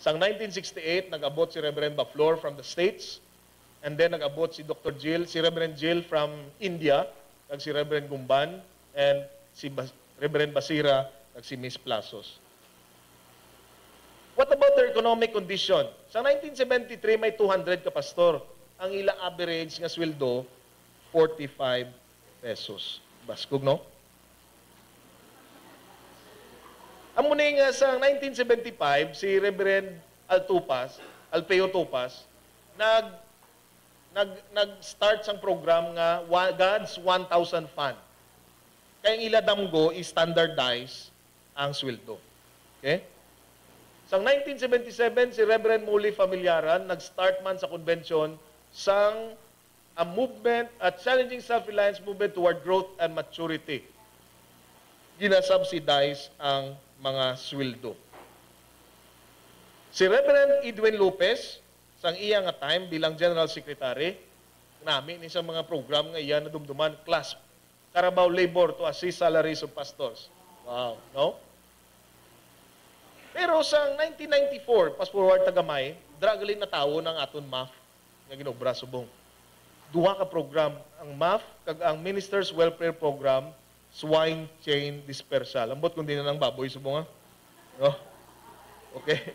Sang 1968, nag-abot si Reverend Baflor from the States. And then nag-abot si Dr. Jill, si Reverend Jill from India, kag si Reverend Gumban, and si Reverend Basira, kag si Miss Plasos. What about their economic condition? Sa 1973, may 200 ka pastor. Ang ilang average nga sweldo, 45 pesos. Baskog, no? Amo ni nga sa 1975, si Reverend Alpeo Tupas, nag-start sang program nga God's 1,000 Fund. Kaya ang ila damgo i-standardize ang sweldo. Okay? Sa 1977, si Reverend Muli Familiaran nag-start man sa convention sang a movement, a challenging self-reliance movement toward growth and maturity. Ginasubsidize ang mga sweldo. Si Reverend Edwin Lopez, sang iya nga time bilang General Secretary, namin ni sa mga program nga iya na dumduman, CLASP, Carabao Labor to Assist Salaries of Pastors. Wow, no? Pero sa 1994, fast forward tagamay, dragalin na tawo ng aton MAF nga ginobra subong. Duha ka program, ang MAF kag ang Minister's Welfare Program, swine chain dispersal. Ambot kung di na ng baboy subong ha. No? Okay.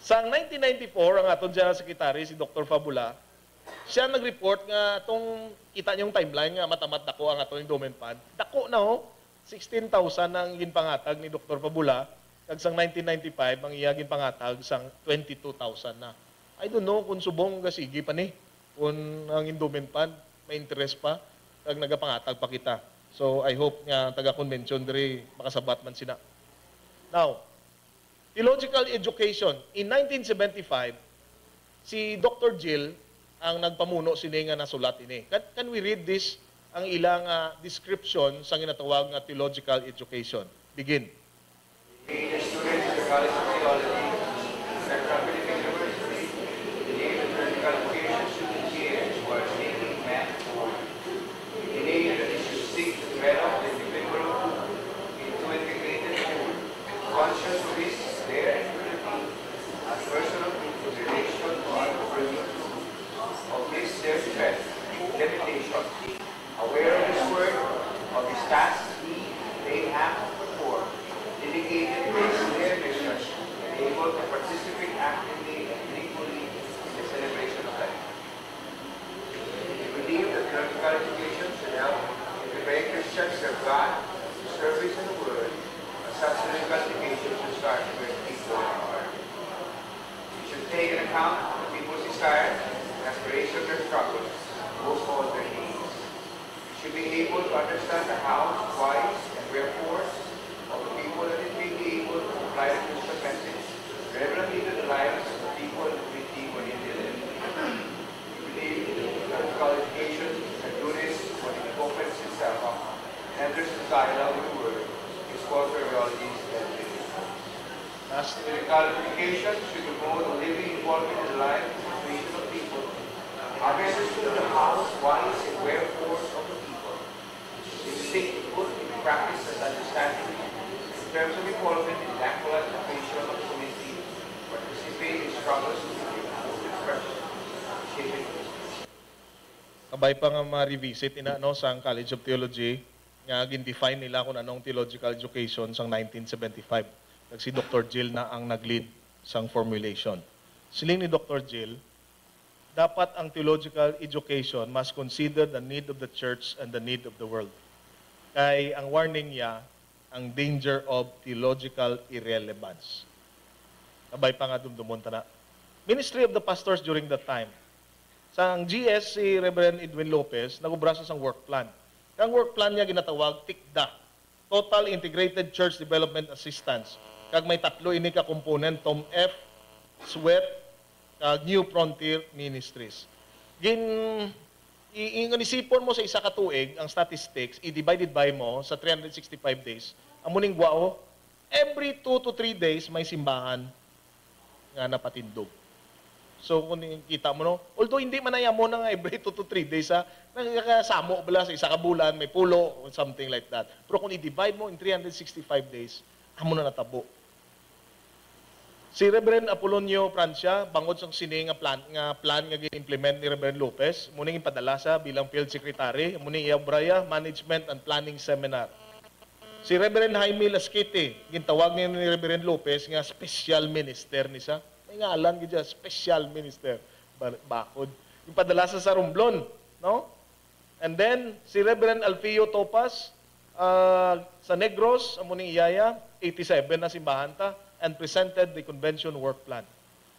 Sa 1994, ang aton General Secretary, si Dr. Fabula, siya nag-report nga itong, kita niyong timeline nga matamat dako ang aton endowment fund. Dako na ho, 16,000 ang ginpangatag ni Dr. Fabula, kag sang 1995, ang iya ginpangatag sang 22,000 na. I don't know kung subong gasigi pa ni, kung ang endowment fund, may interest pa, kag nagapangatag pa kita. So, I hope nga taga-convention diri makasabat man sina. Now, theological education. In 1975, si Dr. Jill ang nagpamuno sini nga nasulat ini. Can we read this, ang ilang description sa ginatawag nga theological education? Begin. The students of the College of Theology, Central Philippine University, the name of theological education students here who are taking math for the name that is to seek to develop the individual into integrated whole, conscious risks their ability as personal relation to other persons of this their strength, limitation, aware of his work, of his tasks they have to perform, dedicated to their mission, and able to participate actively and meaningfully in the celebration of life. We believe that theological education should help prepare Christians serve God, to service in the world, and such theological education should start where people are. We should take into account the people's desires, aspirations, and struggles, most all their needs. We should be able to understand the hows, whys, and wherefores of the people that it may be able to apply the Christian message relevantly to the lives of the people that we deep within them. We believe that education can do this when it opens itself up and enters the dialogue with the Word, its cultural realities, and beliefs. As theological education should promote a living involvement in the life and situation of people, having understood the hows, whys, and wherefores of the people. They seek to put into practice and understanding in terms of involvement in the actual administration of the community, participate in struggles to give full expression, shaping. Kabay pa nga ma-revisit ina no sa College of Theology nga gin-define nila kung anong theological education sang 1975. Kag si Dr. Jill na ang nag-lead sang formulation. Siling ni Dr. Jill, dapat ang theological education must consider the need of the church and the need of the world. Kay ang warning niya, ang danger of theological irrelevance. Kabay pa nga dumdumon ta na. Ministry of the pastors during that time. Sa ang GS, si Reverend Edwin Lopez, nagubrasa sang work plan. Ang work plan niya ginatawag TICDA, Total Integrated Church Development Assistance. Kag may tatlo ini ka component, Tom F, SWEP, kag New Frontier Ministries. Inisipon mo sa isa ka tuig, ang statistics, i-divided by mo sa 365 days, ang muning gwao, every 2 to 3 days may simbahan nga napatindog. So, kung kita mo, no? Although hindi man na mo na every 2 to 3 days, nakakasamo bala sa isa ka bulan, may pulo, or something like that. Pero kung i-divide mo in 365 days, amo na natabo. Si Reverend Apolonio Francia, bangod sa sini nga plan nga gi-implement ni Reverend Lopez, muning ipadala sa bilang field secretary, muning iabraya Management and Planning Seminar. Si Reverend Jaime Lasquite, gintawag ni Reverend Lopez nga special minister ni sa. May ngalan gid special minister. Bakod. Ipadala sa Romblon, no? And then si Reverend Alfio Topas sa Negros, amuning iyaya, 87 na simbahan ta, and presented the convention work plan.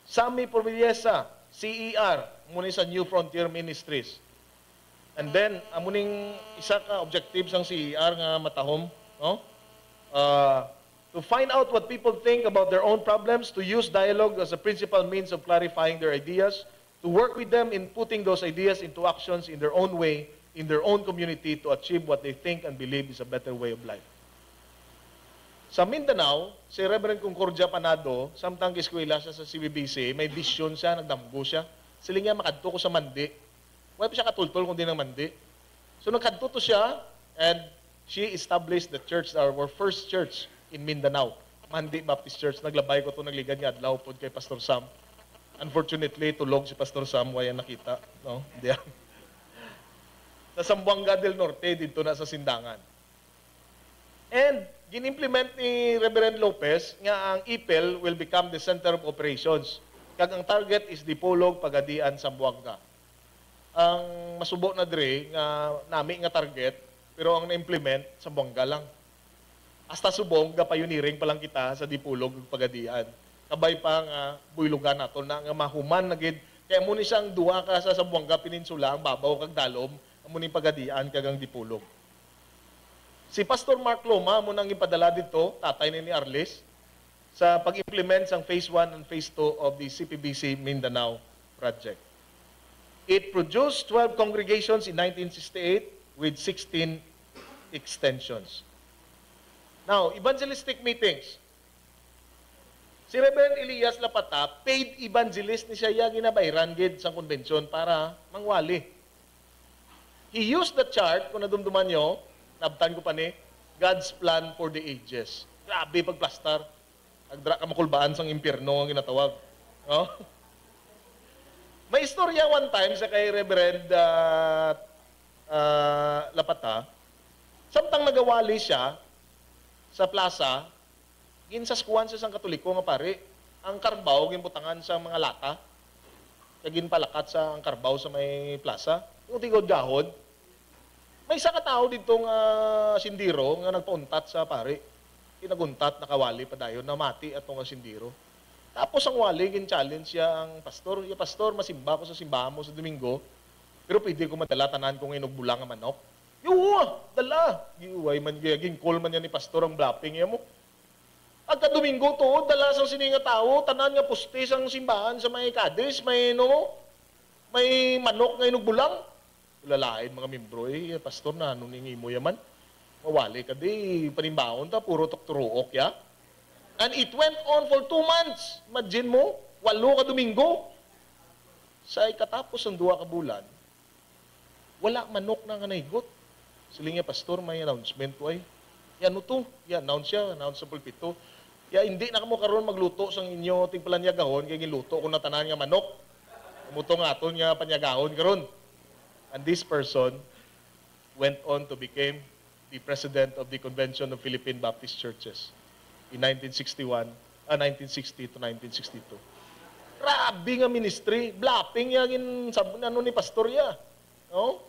Sammy Porvillesa, CER, muni sa New Frontier Ministries. And then, amuning isa ka objectives ng CER nga matahom, no? To find out what people think about their own problems, to use dialogue as a principal means of clarifying their ideas, to work with them in putting those ideas into actions in their own way, in their own community, to achieve what they think and believe is a better way of life. Sa Mindanao, si Reverend Concordia Panado, samtang eskwela siya sa CBBC, may vision siya, nagdamgo siya. Sila nga makadto ko sa Mandi. Wala pa siya katultol kundi ng Mandi. So nagkadto to siya, and she established the church, our first church in Mindanao, Mandi Baptist Church. Naglabay ko to, nagligad nga adlaw pod kay Pastor Sam. Unfortunately, tulog si Pastor Sam, wala nakita. No? Hindi. Sa Zamboanga del Norte, dito na sa Sindangan. And ginimplement ni Reverend Lopez nga ang IPEL will become the center of operations. Kag ang target is Dipolog, Pagadian, Zamboanga. Ang masubo na dire nga nami nga target, pero ang na-implement Zamboanga lang. Hasta subong pioneering pa lang kita sa Dipolog ug Pagadian. Kabay pa nga buylogan nato na nga mahuman na gid. Kaya muni siyang duha ka sa Zamboanga Peninsula, ang babaw kag dalom, muni Pagadian kag ang Dipolog. Si Pastor Mark Loma mo nang ipadala dito, tatay ni Arlis, sa pag-implement sang Phase 1 and Phase 2 of the CPBC Mindanao project. It produced 12 congregations in 1968 with 16 extensions. Now, evangelistic meetings. Si Reverend Elias Lapata, paid evangelist ni siya ginabayran gid sa konbensyon para mangwali. He used the chart, kung nadumduman nyo, nabtan ko pa ni, God's Plan for the Ages. Grabe pagplastar. Agdra ka makulbaan sang impyerno ang ginatawag. No? May istorya one time sa kay Reverend Lapata, samtang nagawali siya sa plaza, ginsaskuhan sa isang katoliko nga pare, ang karbaw, ginbutangan sa mga lata, kagin palakat sa ang karbaw sa may plaza, yung tigod-gahod. May isa ka tao dito nga sindiro nga nagpauntat sa pare. Kinaguntat, nakawali pa dayon, namati atong nga sindiro. Tapos ang wali, gin-challenge siya ang pastor. Ya pastor, masimba ko sa simbahan mo sa Domingo, pero pwede ko madala tanan kung inugbulang nga manok. Yuwa, dala. Yuway man, gin-call man yan ni pastor ang blapping yan mo. Agka Domingo to, dala sa sininga tao, tanan nga puste sang simbahan sa may kadis, may may manok nga inugbulang. Lalain mga membro, pastor na, nung ningi mo yaman, mawali ka di, panimbaon ta, puro tukturuok ya. And it went on for 2 months. Imagine mo, 8 ka Domingo. Sa ikatapos ng 2 ka bulan, wala manok na nga naigot. Siling ya, pastor, may announcement ko ay, yan to, announce sa pulpito. Hindi na kamo karon magluto sang inyo ting palanyagahon, kaya giluto ko na tanan nga manok. Muto nga aton nga panyagahon karon. And this person went on to become the president of the Convention of Philippine Baptist Churches in 1960 to 1962. Grabe nga ministry, blapping yan ni pastor ya. No?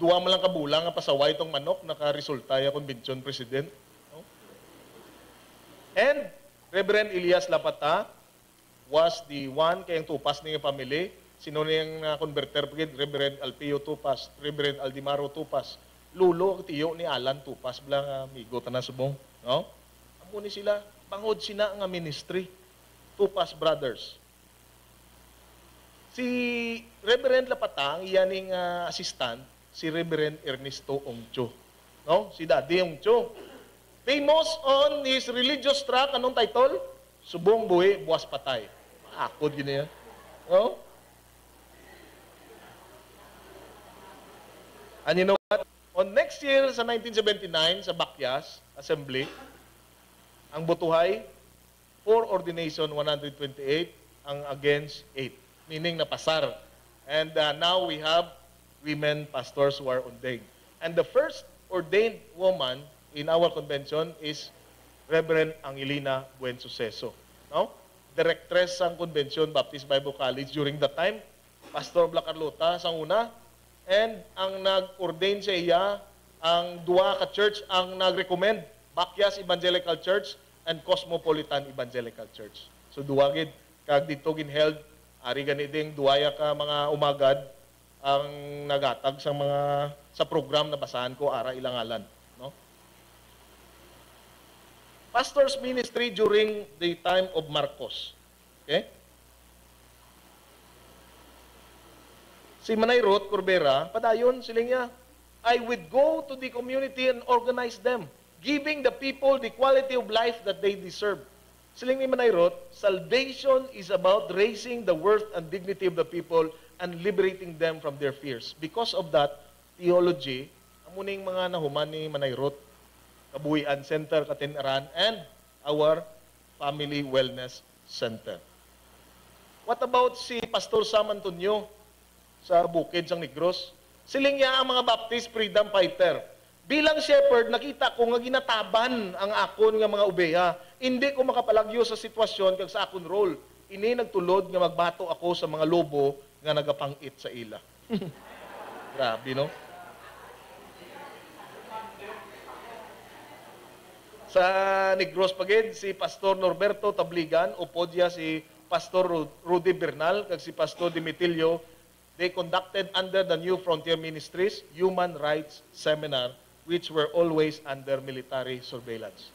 Duwa mo lang kabulang nga pasaway itong manok, nakaresulta ya convention president. No? And Reverend Elias Lapata was the one kayang tupas ng family. Sino niyang converter pagid? Reverend Alpio Tupas, Reverend Aldimaro Tupas, lulo tiyo ni Alan Tupas, blang amigo tanan subong, no? Amo ni sila, bangod sina nga ministry, Tupas Brothers. Si Reverend Lapatang, iyaning assistant, si Reverend Ernesto Ongcho, no? Si Daddy Ongcho. Famous on his religious tract, anong title? Subong buhi, buwas patay. Maakod gini yan. No? And you know what? On next year, sa 1979, sa Bakyas Assembly, Ang butuhay, for ordination 128, ang against 8. Meaning napasar. And now we have women pastors who are ordained. And the first ordained woman in our convention is Reverend Angelina Buensuceso. No? Directress ng Convention Baptist Bible College during that time. Pastor Bla Carlota sa una. And ang nag-ordain sa iya, ang duwa ka church ang nag-recommend, Bakyas Evangelical Church and Cosmopolitan Evangelical Church. So duwagid, kag dito ginheld, ari ganiding duwaya ka mga umagad ang nagatag sa program na basahan ko ara ilangalan. No? Pastor's ministry during the time of Marcos. Okay? Si Manay Ruth Corbera, padayon sila niya, I would go to the community and organize them, giving the people the quality of life that they deserve. Siling ni Manay Ruth, salvation is about raising the worth and dignity of the people and liberating them from their fears. Because of that, theology, amuning mga nahuman ni Manay Ruth, Kabuhian Center, Katinaran, and our Family Wellness Center. What about si Pastor Sam Antonio sa Bukid, sa Negros? Siling niya ang mga Baptist freedom fighter. Bilang shepherd, nakita ko nga ginataban ang akon nga mga ubeha. Hindi ko makapalagyo sa sitwasyon kag sa akon role. Ini nagtulod nga magbato ako sa mga lobo nga nagapangit sa ila. Grabe, no? Sa Negros Pagid, si Pastor Norberto Tabligan, upo diya si Pastor Rudy Bernal, kag si Pastor Dimitilio. They conducted under the New Frontier Ministries human rights seminar which were always under military surveillance.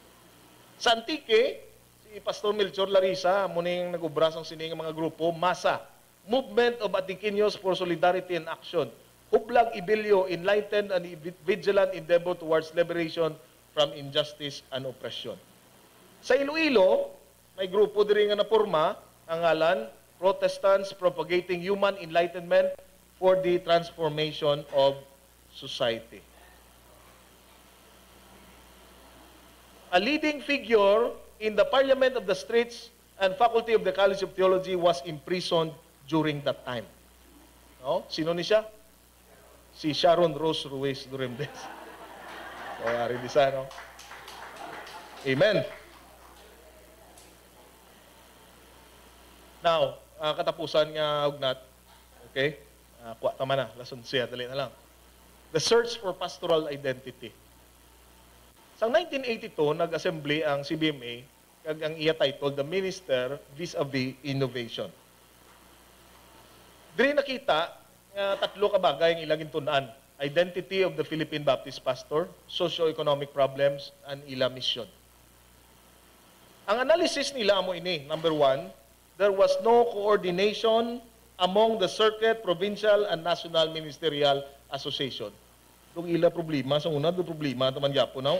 Sa Antique, si Pastor Melchor Larissa, muning nag-ubras ang sining mga grupo, MASA, Movement of Antiqueños for Solidarity and Action, Hublag Ibilyo, Enlightened and Vigilant Endeavor towards Liberation from Injustice and Oppression. Sa Iloilo, may grupo diri nga napurma, ang ngalan, Protestants Propagating Human Enlightenment for the Transformation of Society. A leading figure in the Parliament of the Streets and Faculty of the College of Theology was imprisoned during that time. No? Sino ni siya? Si Sharon Rose Ruiz Duremdes. So, ari di sa, no? Amen. Now, katapusan nga ugnat, okay? Kuha tama na, lason siya, dali na lang. The search for pastoral identity. Sa 1982, nag-assembly ang CBMA, kag ang iya title, The Minister Vis-a-vis Innovation. Diri nakita, tatlo ka bagay ang ilang tunan. Identity of the Philippine Baptist Pastor, socio-economic problems, and ila mission. Ang analysis nila mo ini, number one, there was no coordination among the circuit, provincial, and national ministerial association. Itong ila problema, sa una, itong problema, taman Japo now.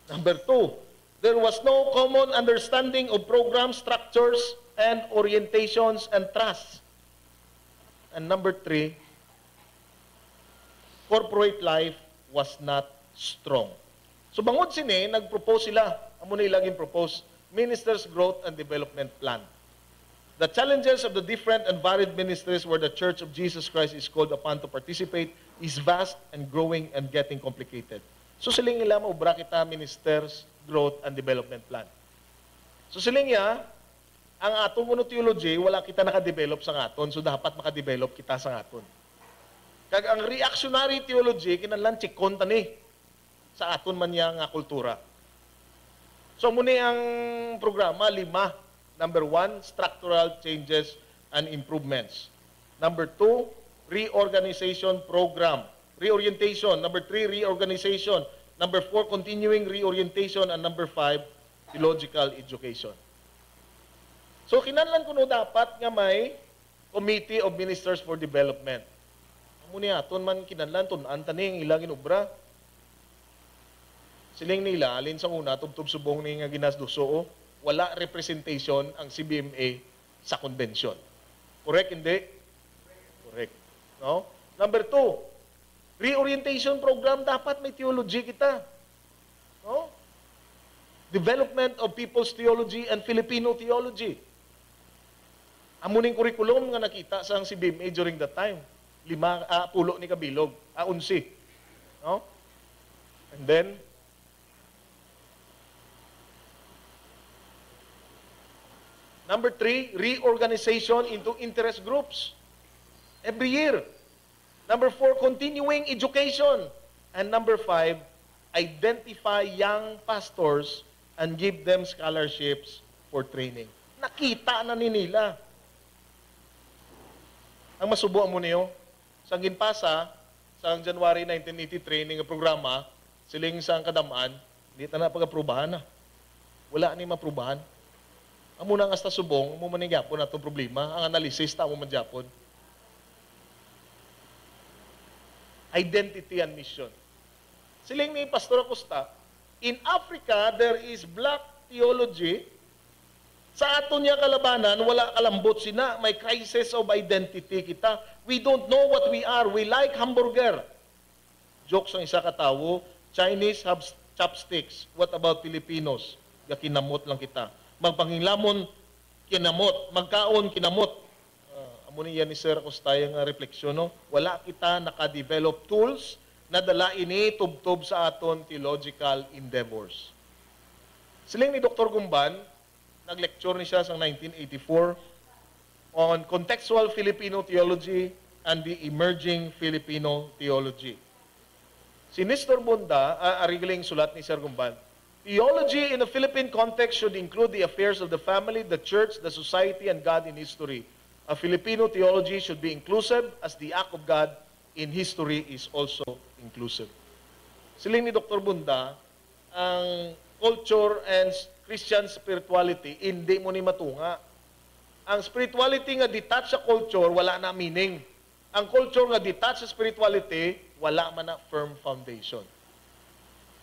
Number two, there was no common understanding of program structures and orientations and trust. And number three, corporate life was not strong. So bangod sini, nag-propose sila, amo na ilang propose, Minister's Growth and Development Plan. The challenges of the different and varied ministries where the Church of Jesus Christ is called upon to participate is vast and growing and getting complicated. So siling nila maubra kita Minister's Growth and Development Plan. So siling niya, ang atong kuno theology, wala kita nakadevelop sa aton, so dapat makadevelop kita sa aton. Kag ang reactionary theology, kinahanglan chikon tani sa aton man niya nga kultura. So muni ang programa, 5. Number 1, structural changes and improvements. Number 2, reorganization program. Reorientation. Number 3, reorganization. Number 4, continuing reorientation. And number 5, theological education. So, kinahanglan kuno dapat nga may Committee of Ministers for Development. Amo niya, aton man kinahanglan tun-an tani ilang inubra. Siling nila, alin sa una, tubtub subong ni nga ginasduso, wala representation ang CBMA sa convention. Correct, hindi? Correct. No? Number 2, reorientation program, dapat may theology kita. No? development of people's theology and Filipino theology. Amuning curriculum nga nakita sa CBMA during that time. 5 ni kabilog, 11. No? And then, number 3, reorganization into interest groups. Every year. Number 4, continuing education. And number 5, identify young pastors and give them scholarships for training. Nakita na nila. Ang masubuan mo niyo, sa ginpasa, sa January 1983, nga programa, siling sa kadamaan, hindi na pag-aprubahan na. Wala ni maprubahan. Ang munang hasta subong, mo manigyapon na itong problema. Ang analysis, ta mo mangyapon. Identity and mission. Siling ni Pastor Acosta, in Africa, there is black theology. Sa aton niya kalabanan, wala kalambot sina. May crisis of identity kita. We don't know what we are. We like hamburger. Jokes ang isa katawo. Chinese have chopsticks. What about Filipinos? Kinamot lang kita. Magpanginglamon, kinamot. Magkaon, kinamot. Amo niya ni Sir Acosta yung refleksyon. No? Wala kita nakadevelop tools na dala ini tubtob sa aton theological endeavors. Siling ni Dr. Gumban, nag-lecture ni siya sa 1984 on contextual Filipino theology and the emerging Filipino theology. Si Nestor Bonda, arigaling sulat ni Sir Gumban, theology in the Philippine context should include the affairs of the family, the church, the society, and God in history. A Filipino theology should be inclusive as the act of God in history is also inclusive. Siling ni Dr. Bunda, ang culture and Christian spirituality, hindi mo ni matunga. Ang spirituality nga detached sa culture, wala na meaning. Ang culture nga detached sa spirituality, wala man na firm foundation.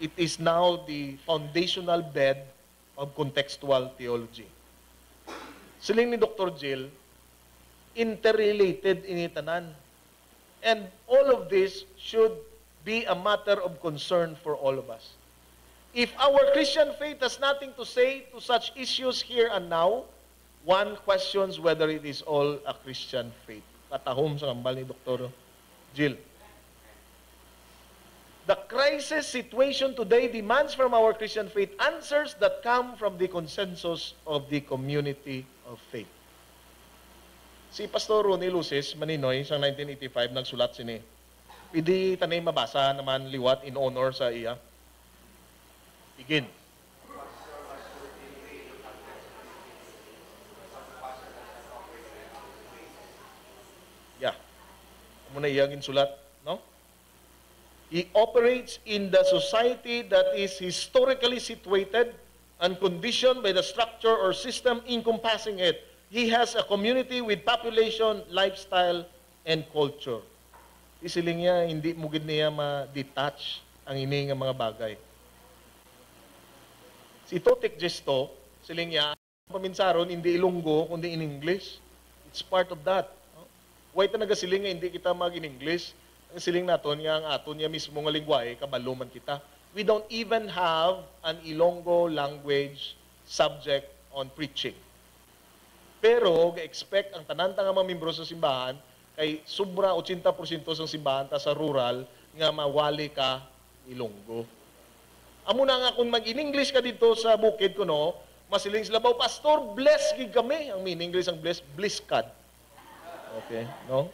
It is now the foundational bed of contextual theology. Siling ni Dr. Jill, interrelated initanan. And all of this should be a matter of concern for all of us. If our Christian faith has nothing to say to such issues here and now, one questions whether it is all a Christian faith. Katahom sa kambal ni Dr. Jill. The crisis situation today demands from our Christian faith answers that come from the consensus of the community of faith. Si Pastor Ronnie Luces Maninoy sa 1985 nagsulat sini. Pwede tanay mabasa naman liwat in honor sa iya. Begin. Yeah. Muna iyang insulat, no? He operates in the society that is historically situated and conditioned by the structure or system encompassing it. He has a community with population, lifestyle, and culture. Isiling niya, hindi mo gid niya ma-detach ang ini nga mga bagay. Si Totek Gesto, siling niya, paminsaron, hindi Ilonggo, kundi in English. It's part of that. Why talaga siling nga, hindi kita mag-in-English. Ang siling naton, nga ang aton niya mismo nga lingwahe, kabaluman kita. We don't even have an Ilonggo language subject on preaching. Pero, ga-expect ang tananta nga mga membro sa simbahan, kay sobra 80% sa simbahan ta sa rural, nga mawali ka Ilonggo. Amo na nga kung mag-in-English ka dito sa bukid ko, no, masiling sila, Pastor, bless gig kami. Ang mean-English ang bless, bliskad. Okay, no?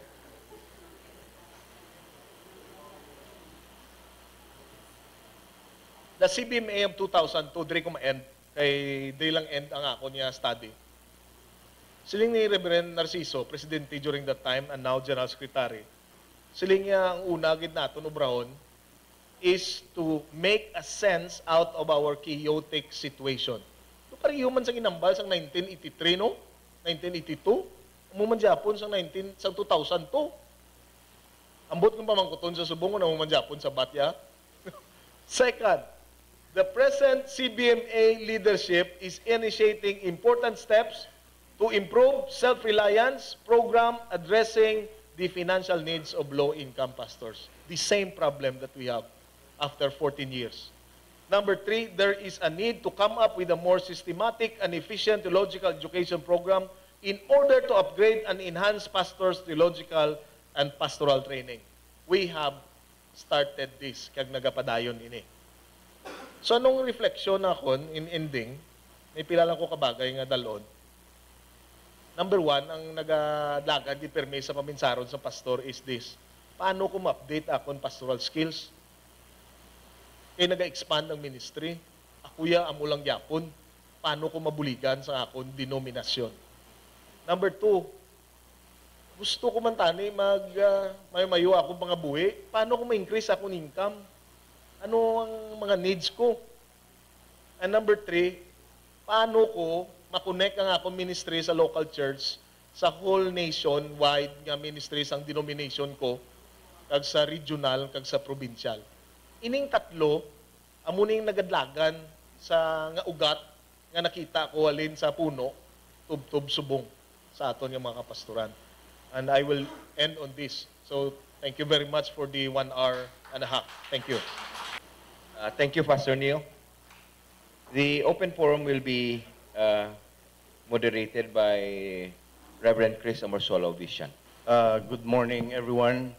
The CBMA of 2002, diri ko ma-end, kay day lang end ang ako niya study. Siling ni Reverend Narciso, presidente during that time, and now General Secretary, siling niya ang una, gid naton ubrahon, is to make a sense out of our chaotic situation. Ito pareho man sa ginambal sa 1983, no? 1982. Umuman Japon sa 2002. Ambot kong pamangkuton sa subong na umuman Japon sa Batya. Second, the present CBMA leadership is initiating important steps to improve self-reliance program addressing the financial needs of low-income pastors. The same problem that we have after 14 years. Number 3, there is a need to come up with a more systematic and efficient theological education program in order to upgrade and enhance pastors' theological and pastoral training. We have started this, kag nagapadayon ini. So anong refleksyon akon in ending, may pila lang ko kabagay nga dalon. Number 1, ang nagadagad di perme sa paminsaron sa pastor is this. Paano ko ma-update akon pastoral skills? Kaya naga-expand ang ministry. Akuya amulang yapon. Paano ko mabuligan sa akon denominasyon? Number 2, gusto ko man tani mayo akong mga buhi. Paano ko ma-increase akong income? Ano ang mga needs ko? And number 3, paano ko makonect ang akong ministry sa local church sa whole nation-wide nga ministries ang denomination ko kag sa regional kag sa provincial. Ining tatlo, amuning nagadlagan sa nga ugat nga nakita ko alin sa puno, tub-tub subong sa aton nga mga kapastoran. And I will end on this. So, thank you very much for the 1 hour and a half. Thank you. Thank you, Pastor Neil. The open forum will be moderated by Reverend Chris Amorsolo Vision. Good morning, everyone.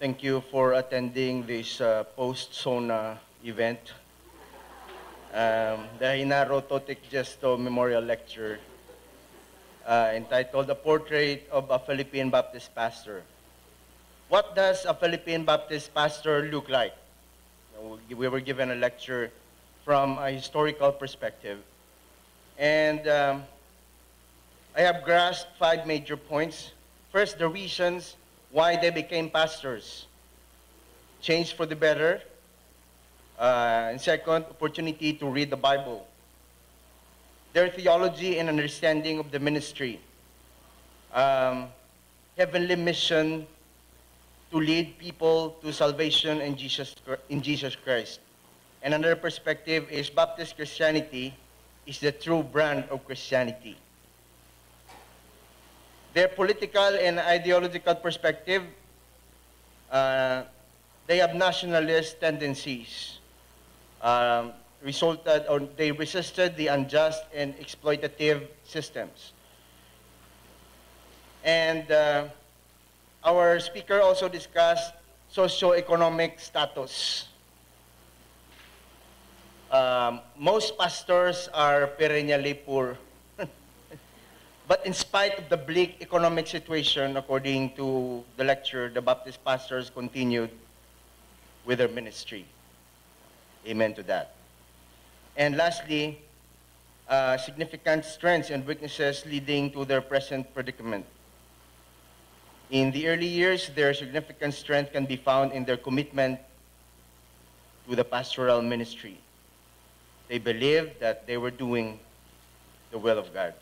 Thank you for attending this post-SONA event. The Hinaro Totik Gesto Memorial Lecture entitled A Portrait of a Philippine Baptist Pastor. What does a Philippine Baptist pastor look like? We were given a lecture from a historical perspective. And I have grasped 5 major points. First, the reasons why they became pastors. Change for the better. And second, opportunity to read the Bible. Their theology and understanding of the ministry. Heavenly mission to lead people to salvation in Jesus Christ. And another perspective is Baptist Christianity is the true brand of Christianity. Their political and ideological perspective, they have nationalist tendencies. They resisted the unjust and exploitative systems. And our speaker also discussed socio-economic status. Most pastors are perennially poor. But in spite of the bleak economic situation, according to the lecture, the Baptist pastors continued with their ministry. Amen to that. And lastly, significant strengths and weaknesses leading to their present predicament. In the early years, their significant strength can be found in their commitment to the pastoral ministry. They believed that they were doing the will of God.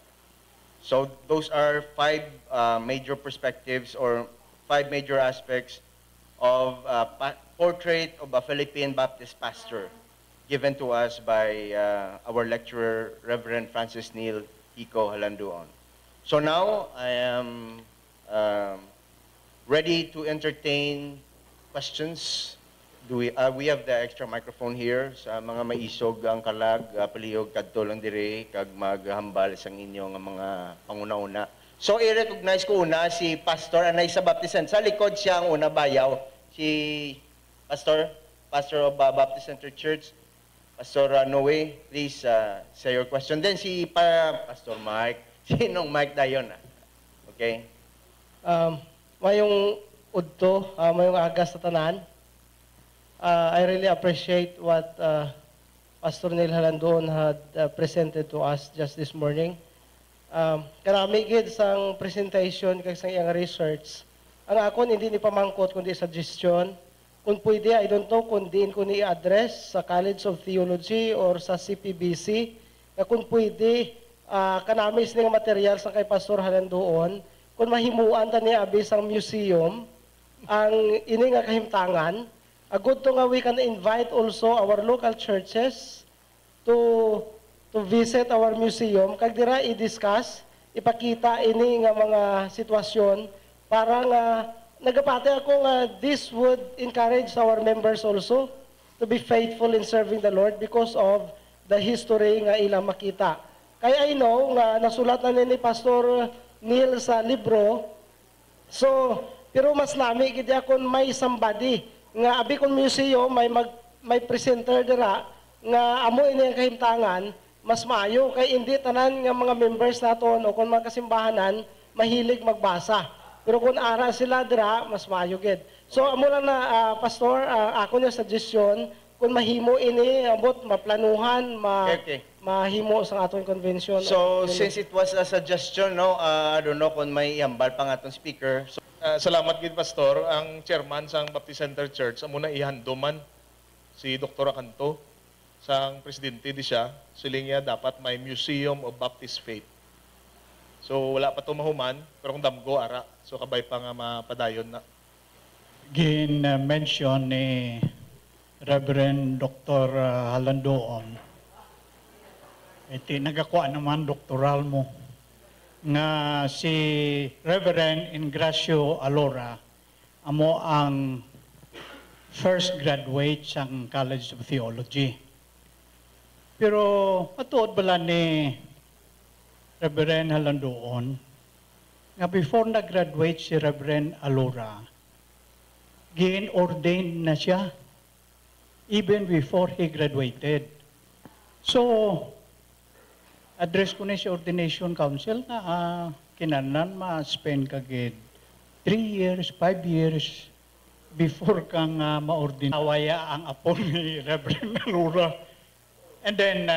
So those are 5 major perspectives or 5 major aspects of a portrait of a Philippine Baptist pastor given to us by our lecturer, Reverend Francis Neil Iko Halanduon. So now I am ready to entertain questions. We have the extra microphone here sa mga maisog ang kalag, palihog kadto lang dire kag maghambal sang inyong mga panguna-una. So i-recognize ko una si Pastor Anay sa Baptist. Sa likod siya ang una bayaw, si Pastor of Baptist Center Church, Pastor Noe. Please say your question. Then si Pastor Mike, sinong Mike dayon? Okay. Mayong udto, mayong agas sa tanan. I really appreciate what Pastor Neil Halanduon had presented to us just this morning. Karami gid sang presentation kag sang iyang research. Ang akon hindi ni pamangkot kundi suggestion. Kung pwede, I don't know kung diin ko ni address sa College of Theology or sa CPBC. Kung pwede, kanami sining material sa kay Pastor Halanduon, kung mahimuan ta niya abis ang museum, ang ini nga kahimtangan, good to nga we can invite also our local churches to visit our museum, kag dira i-discuss, ipakita ini nga mga sitwasyon para nga nagapate ako nga this would encourage our members also to to be faithful in serving the Lord because of the history nga ilang makita. Kaya I know nga nasulat na ni Pastor Neil sa libro. So, pero mas lami gid akon may somebody nga abi kon museum may presenter dira nga amo ini ang kahimtangan mas maayo kay hindi tanan nga mga members naton o kon mga kasimbahanan mahilig magbasa. Pero kung ara sila dira mas maayo gid. So amo lang na pastor ako na suggestion kung mahimo ini abot maplanuhan Okay. mahimo sa aton convention. So, since it was a suggestion, no, I don't know kung may ihambal pa nga itong speaker. So, Salamat gid pastor, ang chairman sang Baptist Center Church amo na ihandoman si Dr. Acanto sang presidente di siya. Siling niya dapat may Museum of Baptist Faith. So wala pa to mahuman, pero kung damgo ara. So kabay pa nga mapadayon na. Gin-mention ni Reverend Dr. Halandoon, iti nagakuha naman doktoral mo, nga si Reverend Ingracio Alora, amo ang first graduate sa College of Theology. Pero matuod bala ni Reverend Halandoon, nga before nag-graduate si Reverend Alora, gin-ordained na siya even before he graduated. So, address ko na si Ordination Council na kinanan ma-spend kagid 3 years, 5 years before kang ma-ordinate. Awaya ang apo ni Reverend Alora. And then,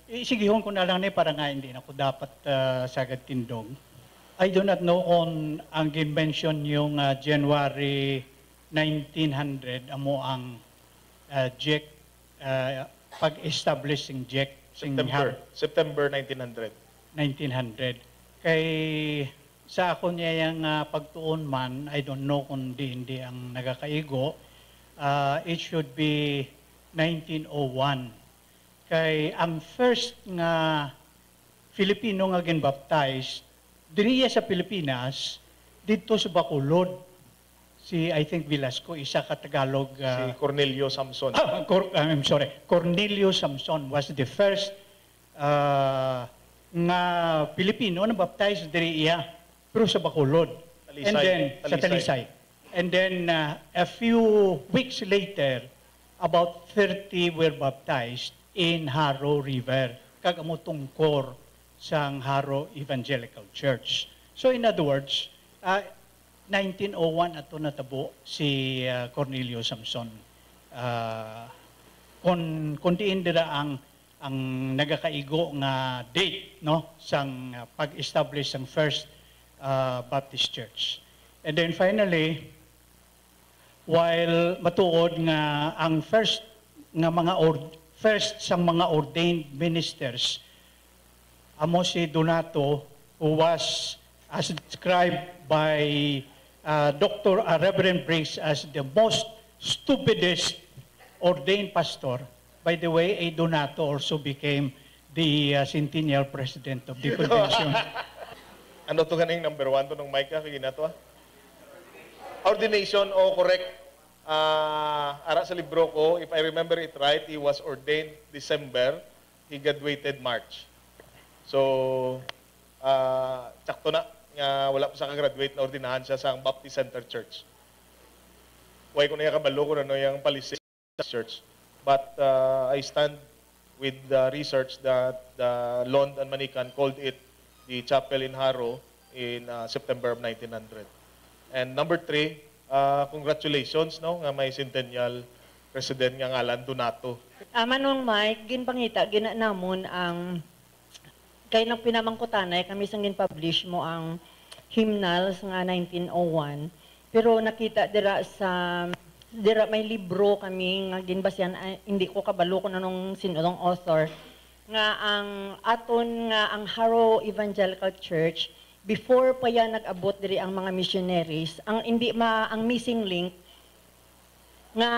isigihon ko na lang ni para nga hindi na ako dapat sagad tindog. I do not know kung ang gin-mention yung January 1900, amo ang JEC, pag-establishing JEC. September 1900. 1900. Kay sa ako niya yung pagtuon man, I don't know kung hindi ang nagakaigo, it should be 1901. Kay ang first nga Filipino nga gin-baptized, diriya sa Pilipinas, dito sa Bacolod, si I think Velasco, isa ka Tagalog. Si Cornelio Samson. I'm sorry. Cornelio Samson was the first nga Pilipino na baptized diri iya, pero sa Bacolod. Talisay. And then sa Talisay. Talisay. And then a few weeks later, about 30 were baptized in Haro River, kagamo tungkor sang Haro Evangelical Church. So in other words, 1901 ato natabo si Cornelio Samson. Kung diin dira ang nagakaigo nga date no sang pag-establish sang First Baptist Church. And then finally, while matuod nga ang first sang mga ordained ministers amo si Donato, who was as described by Dr. Reverend Briggs as the most stupidest ordained pastor. By the way, a Donato also became the centennial president of the convention. Ano to ganing number 1 to nung Micah kay ginato? Ordination correct. Ara sa libro ko, if I remember it right, he was ordained December, he graduated March. So sakto na nga wala pa sa ka-graduate na ordinahan siya sa Baptist Center Church. Huwag ko na yung kabalo ko na no yung Palisades Church. But I stand with the research that the Lond and Manikan called it the chapel in Haro in September of 1900. And number 3, congratulations no nga may centennial president nga ngalan Donato. Manong Mike, ginpangita, ginanamon ang kay nang pinamangkutanay kami sang gin-publish mo ang hymnals nga 1901. Pero nakita dira may libro kami nga ginbasyan, hindi ko kabalo kung anong sinulong author nga ang aton nga ang Haro Evangelical Church before pa yan nag-abot diri ang mga missionaries, ang missing link nga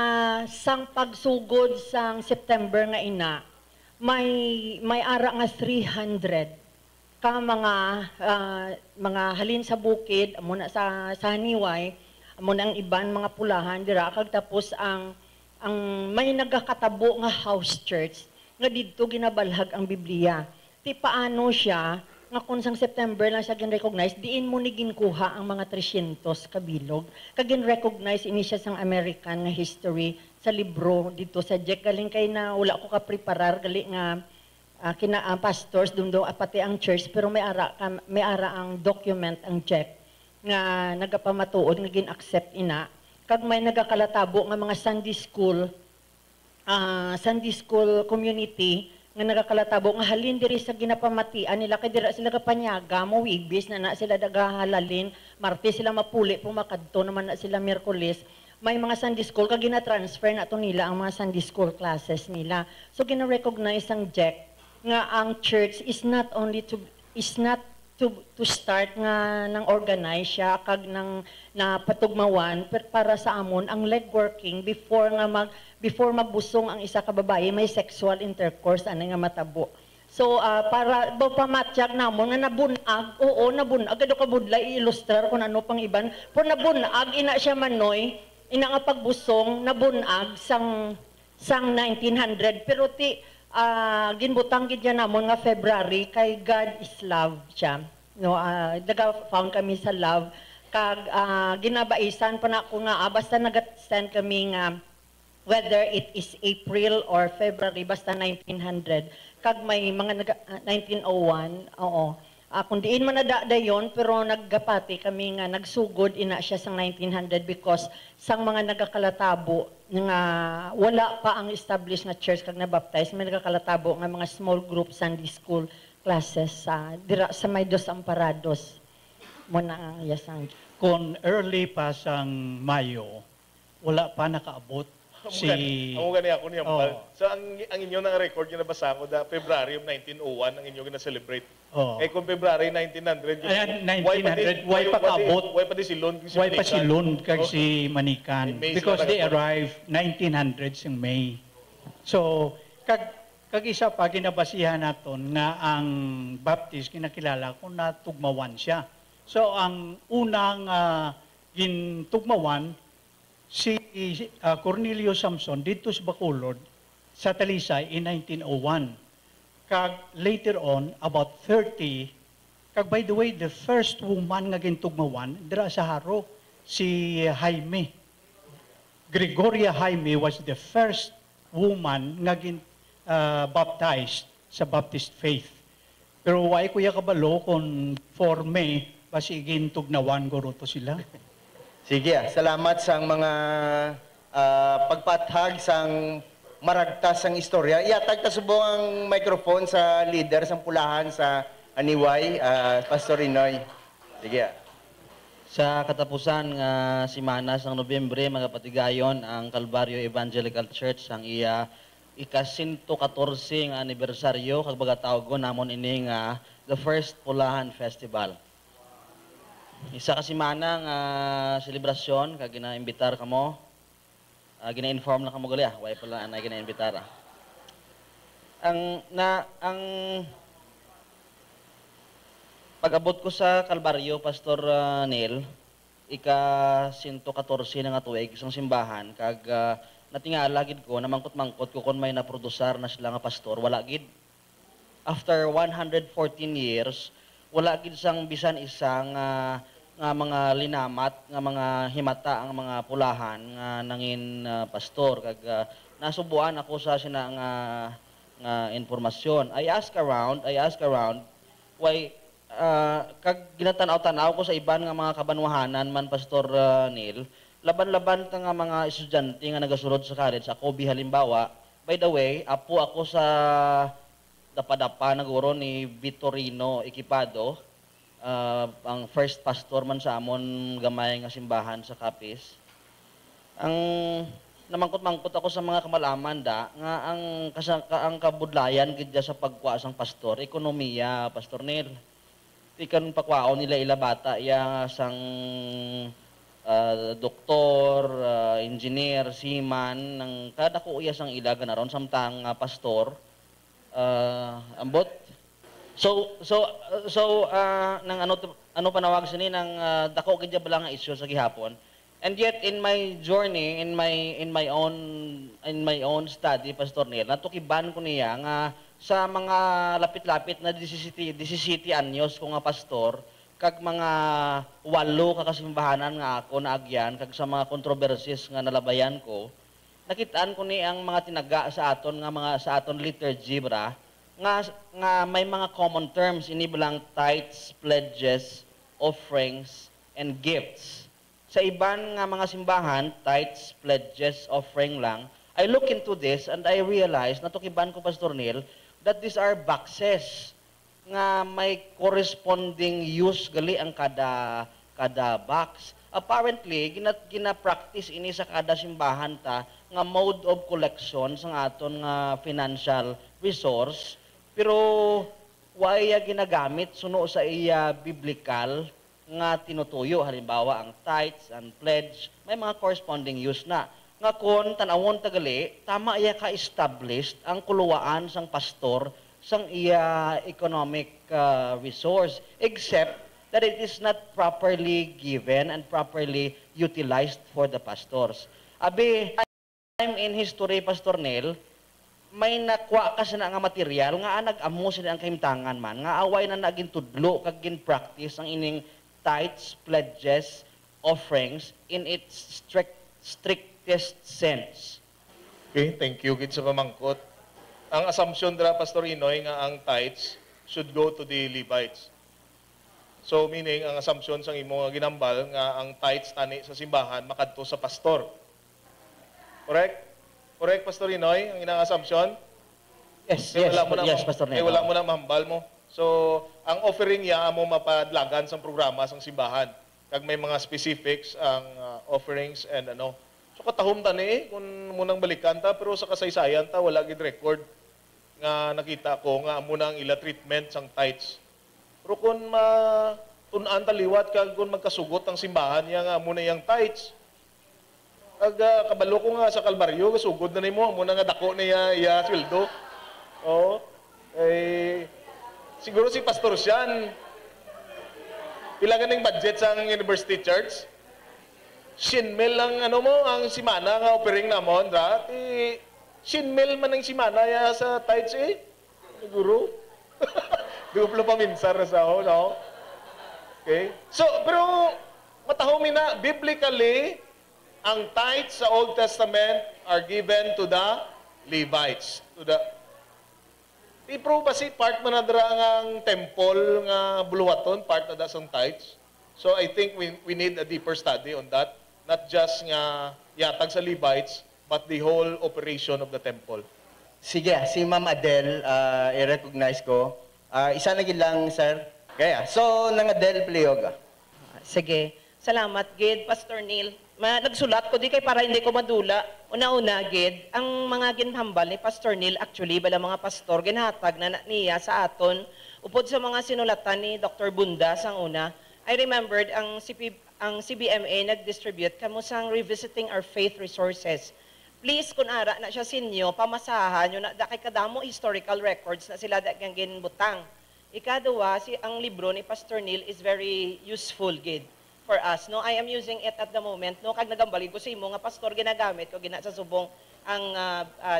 sang pagsugod sang September nga ina, may ara nga 300 ka mga halin sa bukid amo na sa Haniway, amo na ang iban mga pulahan dira kag tapos ang ang may nagakatabo nga house church nga didto ginabalhag ang Biblia. Ti paano siya nga kung sang September lang siya gin-recognize, diin mo ni ginkuha ang mga 300 kabilog. Kagin-recognize ini siya sang American nga history sa libro dito sa Jack. Galing kay na wala ko ka-preparar, gali nga pastors, dundo pati ang church, pero may ara ang document ang Jack nga nagapamatuod nga gin-accept ina. Kag may nagakalatabo nga mga Sunday school community nga nagakalatabo nga halin diri sa ginapamatian nila kay dira sila kapanyaga mo wigbis na sila dagahalalin Martes sila mapuli pumakadto naman na sila Miyerkules may mga Sunday school kag gina-transfer na to nila ang mga Sunday school classes nila so gina-recognize ang Jack nga ang church is not to start nga nang organize siya kag nang napatugmawan para sa amon ang legworking before magbusong ang isa ka babae may sexual intercourse ani nga matabo. So para pamatyak namon nga nabunag, oo nabunag kado ka budlay i-ilustrar kung ano pang iban. Pero nabunag ina siya manoy, ina nga pagbusong nabunag sang 1900 pero ginbutang gid namon nga February kay God is love siya. No, found kami sa love kag ginabaisan pa na ako nga basta nag-stand kami nga whether it is April or February basta 1900 kag may mga 1901 oo kung diin man nadadayon pero naggapati kami nga nagsugod ina siya sa 1900 because sang mga nagakalatabo nga wala pa ang established na church kag nabaptize may nagakalatabo nga mga small group Sunday school classes dira sa may Dos Amparados mo na ang yasang Kung early pa sang Mayo, wala pa nakaabot Amo gani ako niya. Oh. So ang inyo nang record yung nabasa ko da February of 1901 ang inyo gina-celebrate. Oh. Eh kung February 1900 Ayan, 1900, why pa kaabot? Why pa di silon Why pa si Lund kag Oh. si Manikan? May Because sila they nagato. arrived 1900s in May. So, kag isa pa ginabasihan naton nga ang Baptist kinakilala kung natugmawan siya. So, ang unang gintugmawan si Cornelio Samson dito sa Bacolod sa Talisay in 1901. Kag later on, about 30, kag by the way, the first woman nga gintugmawan, dira sa Haro, si Jaime. Gregoria Jaime was the first woman nga baptized sa Baptist faith. Pero why kuya kabalo kung for May, basi gintugnawan guro to sila. Sige, salamat sa mga pagpathag sang maragtas ang istorya. Iatag ta subong ang microphone sa leader sang pulahan sa Aniway, Pastor Inoy. Sige. Sa katapusan nga simana sang Nobyembre mga patigayon ang Calvario Evangelical Church ang iya ika-114 nga anibersaryo kag bagatawgon namon ini nga the first Pulahan Festival. Isa ka simana nga selebrasyon kag gina-imbitar kamo. Gina-inform na kamo gali way pala anay gina-imbitar. Ang pag-abot ko sa Calvario, Pastor Neil, ika-114 na nga tuig, isang simbahan, kag natingala gid ko, namangkot-mangkot ko kung may naprodusar na sila nga pastor, wala gid. After 114 years, wala gid sang bisan isang nga mga linamat, nga mga himata ang mga pulahan nga nangin pastor, kag nasubuan ako sa sina nga informasyon. I ask around, why kag ginatanaw-tanaw ko sa iban nga mga kabanwahanan man Pastor Neil, laban-laban ta nga mga estudyante nga nagasulod sa college, ako halimbawa, by the way, apo ako sa dapadapa na guro ni Vitorino Equipado, ang first pastor man sa amon gamay nga simbahan sa Capiz. Ang namangkot-mangkot ako sa mga kamalaman da nga ang kabudlayan gid sa pagkuha sang pastor, ekonomiya, Pastor Neil. Ikan pakwao nila ilabata iya sang doktor, engineer, seaman ng kada ko iya sang ilaga na ron samtang pastor ambot. So nang ano panawag sini nang dako gid bala nga isyu sa gihapon. And yet in my journey, in my own study, Pastor Neil, natukiban ko niya nga sa mga lapit-lapit na 17 anyos ko nga pastor, kag mga 8 ka kasimbahanan nga ako naagyan, kag sa mga controversies nga nalabayan ko, nakitaan ko ni ang mga tinaga sa aton liturgy bra, nga may mga common terms ini bilang tithes, pledges, offerings, and gifts. Sa iban nga mga simbahan, tithes, pledges, offering lang, I look into this and I realize, natukiban ko Pastor Neil, that these are boxes nga may corresponding use gali ang kada box. Apparently, gina-practice ini sa kada simbahan ta nga mode of collection sa aton nga financial resource, pero why ginagamit suno sa iya biblical nga tinutuyo. Halimbawa, ang tithes and pledge, may mga corresponding use na. Nga kon tanawon tagali, tama iya ka-established ang kuluwaan sang pastor sang iya economic resource, except that it is not properly given and properly utilized for the pastors. Abi, time in history, Pastor Neil, may nakwa ka sa nga material nga nag-amo sila ang kahimtangan man, nga away na naging tudlo kag gin-practice ang ining tithes, pledges, offerings in its strictest sense. Okay, thank you gid sa pamangkot. Ang assumption dira Pastor Inoy nga ang tithes should go to the Levites. So meaning ang assumption sang imo nga ginambal nga ang tithes tani sa simbahan makadto sa pastor. Correct? Correct Pastor Inoy ang inang assumption? Yes, Pastor Neil. Wala mo na mahambal mo. So ang offering niya amo mapadlagan sang programa sang simbahan. Kag may mga specifics ang offerings and ano. So katahom tani kung munang balikan ta pero sa kasaysayan ta wala gid record nga nakita ko nga amo nang ila treatment sang tithes. Pero kung tun-an ta liwat kag kung magkasugot ang simbahan niya nga amo na yang tithes. Kag kabalo ko nga sa Kalbaryo kasugod na nimo amo na nga dako niya iya sweldo. Oh. Siguro si Pastor Sian pila ganing budget sang University Church? 100,000 lang ano mo ang simana nga offering namon ra. 100,000 man ang simana ya sa tithes eh. Siguro. Duplo pa minsar sa ho, no? Okay? So, pero matahom na biblically ang tithes sa Old Testament are given to the Levites. I-prove ba si part man na dira ang temple nga buluwaton, part na da sang tithes? So I think we need a deeper study on that. Not just nga yatag sa Levites, but the whole operation of the temple. Sige, si Ma'am Adele, i-recognize ko. Isa na gid lang, sir. Kaya, so, nang Adele Pleoga. Sige. Salamat, Gid, Pastor Neil. Nagsulat ko di kay para hindi ko madula. Una-una, Gid, ang mga ginhambal ni Pastor Neil, actually, bala mga pastor, ginhatag na niya sa aton. Upod sa mga sinulatan ni Dr. Bunda sang una, I remembered ang CBMA nag-distribute kamo sang Revisiting Our Faith Resources. Please, kung ara na siya sinyo, pamasahan nyo na kay kadamo historical records na sila dagang ginbutang. Ikaduwa, ang libro ni Pastor Neil is very useful, Gid, for us. No, I am using it at the moment. No, kag nagambalin ko sa imo nga pastor ginagamit ko gina sa subong ang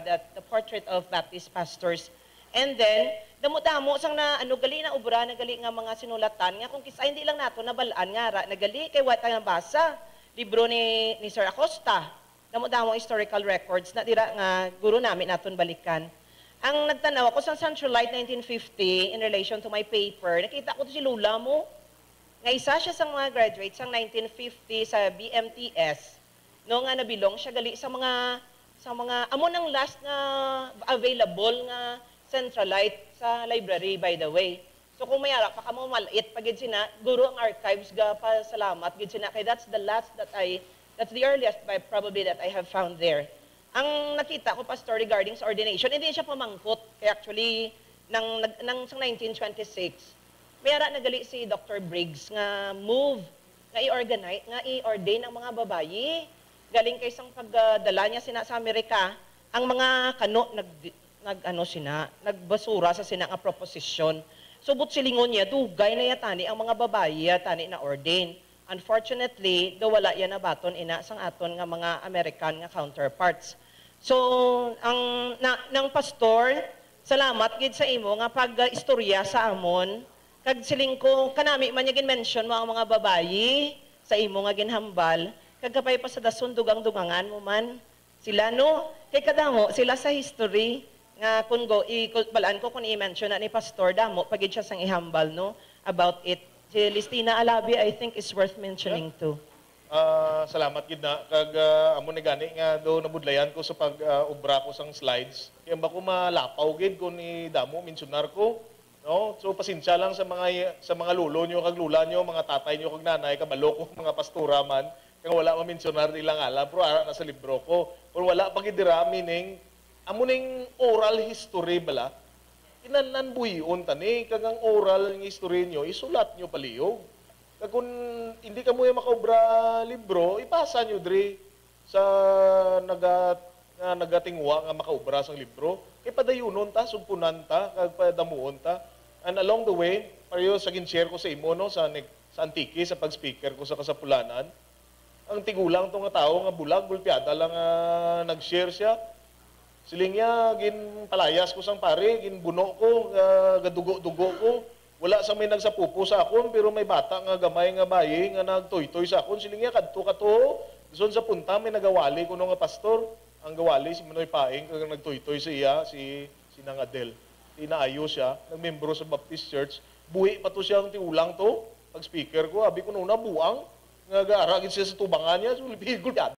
the portrait of Baptist pastors. And then, damo-damo sang na gali na ubra gali nga mga sinulatan nga kung kisa hindi lang nato nabalaan nga ra nagali kay wata nga basa libro ni Sir Acosta. Damo-damo historical records na dira nga guro namin naton balikan. Ang nagtanaw ako sa Central Light 1950 in relation to my paper, nakita ko si Lula mo. Nga isa siya sa mga graduates sang 1950 sa BMTS. No nga nabilong siya gali sa mga amo nang last nga available nga Centralite sa library, by the way. So kung mayara pa kamo maliit pagid sina, guro ang archives ga pa salamat gid sina kay that's the earliest probably that I have found there. Ang nakita ko pastor regarding sa ordination, hindi siya pamangkot kay actually nang 1926. Mayara nagali si Dr. Briggs nga move nga i-organize nga i-ordain ang mga babayi galing kay sang pagdala niya sina sa Amerika ang mga kano nagbasura sa sina nga proposition. So but silingon niya dugay na yatani ang mga babayi yatani na ordain. Unfortunately, do wala yan na baton ina sang aton nga mga American nga counterparts. So, nang pastor, salamat gid sa imo nga pag-istorya sa amon. Kag siling ko, kanami man yung mention mo ang mga babayi sa imo nga ginhambal. Kag kapay pa sa dason dugang-dugangan mo man. Sila no, kay kadamo, sila sa history nga kung balaan ko kung i-mention na ni Pastor Damo, pagid siya sang ihambal no, about it. Si Listina Alabi, I think is worth mentioning too. Salamat gid na kag amo ni gani nga do nabudlayan ko sa pag-ubra ko sang slides. Kaya ba ko malapaw gid ko ni Damo mensionar ko. No? So pasensya lang sa mga lolo nyo kag lula nyo, mga tatay nyo kag nanay, kabalo ko mga pastora man. Kaya wala ma-mensionar nila nga alam, pero ara na sa libro ko. Pero wala pa gid dira meaning amo ning oral history bala. Kinahanglan buhion tani kag ang oral ng history nyo isulat nyo palihog. Kag kung hindi ka mo yung makaobra libro, ipasa nyo diri sa nagatingwa nga makaobra sang libro. Kay padayunon ta, sumpunan ta, kag padamuon ta. And along the way, pareho sa gin-share ko sa imo no, sa Antique, sa pag-speaker ko sa Kasapulanan, ang tigulang tong nga tao nga bulag, gulpiada lang nag-share siya. Siling niya, gin palayas ko sang pare, gin buno ko, gadugo-dugo ko. Wala sa may nagsapupo sa akon, pero may bata nga gamay nga bayi nga nagtoy-toy sa akon. Siling niya, kadto-kato. Doon sa punta, may nagawali ko nga pastor. Ang gawali, si Manoy Paing, kag nagtoy-toy sa iya, si Nang Adel. Inaayos siya, nagmembro sa Baptist Church. Buhi pa to siya ang tiulang to. Pag speaker ko, abi ko nuna buang. Nga gaaragin siya sa tubangan niya, so lipigol yan.